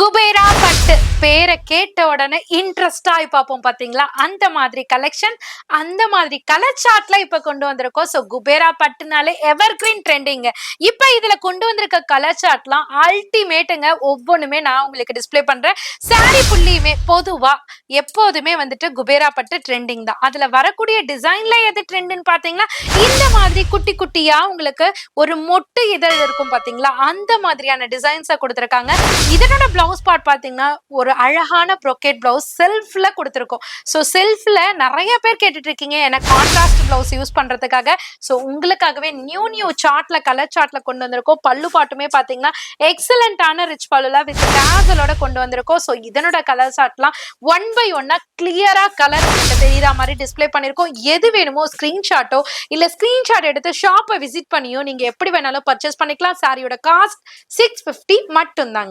குபேரா பட்டு பேரை கேட்ட உடனே இன்ட்ரெஸ்டா பார்ப்போம் பாத்தீங்களா? அந்த மாதிரி கலெக்ஷன், அந்த மாதிரி கலர் சார்ட்ல இப்ப கொண்டு வந்திருக்கோம். சோ குபேரா பட்டுனாலே எவர் கிரீன் ட்ரெண்டிங்க. இப்ப இதுல கொண்டு வந்திருக்க கலர் சார்ட்லாம் அல்டிமேட்டுங்க. ஒவ்வொன்னுமே நான் உங்களுக்கு டிஸ்ப்ளே பண்றேன். சாரி புள்ளியுமே பொதுவா எப்போதுமே வந்துட்டு குபேரா பட்டு ட்ரெண்டிங் தான். அதுல வரக்கூடிய டிசைன்ல எது ட்ரெண்டுன்னு பாத்தீங்கன்னா, இந்த மாதிரி குட்டி குட்டியா உங்களுக்கு ஒரு மொட்டு இதழ் இருக்கும் பாத்தீங்களா? அந்த மாதிரியான டிசைன்ஸ குடுத்திருக்காங்க. இதனோட பிளவுஸ் பார்ட் பாத்தீங்கன்னா ஒரு அழகான ப்ரொக்கேட் பிளவுஸ் செல்ஃப்ல கொடுத்திருக்கோம். ஸோ செல்ஃப்ல நிறைய பேர் கேட்டுட்டு இருக்கீங்க எனக்கு கான்ட்ராஸ்ட் பிளவுஸ் யூஸ் பண்றதுக்காக. ஸோ உங்களுக்காகவே நியூ சார்ட்ல கலர் சார்ட்ல கொண்டு வந்திருக்கோம். பல்லு பாட்டுமே பாத்தீங்கன்னா எக்ஸலண்டான ரிச் பல்லுல வித் டேசலோட கொண்டு வந்திருக்கோம். ஸோ இதனோட கலர் சார்ட்லாம் ஒன் பை ஒன்னா கிளியரா கலர் தெரியுற மாதிரி டிஸ்ப்ளே பண்ணிருக்கோம். எது வேணுமோ ஸ்கிரீன்ஷாட்டோ இல்ல ஸ்கிரீன்ஷாட் எடுத்து ஷாப்பை விசிட் பண்ணியோ நீங்க எப்படி வேணாலும் பர்ச்சேஸ் பண்ணிக்கலாம். சாரியோட காஸ்ட் 650 மட்டும் தாங்க.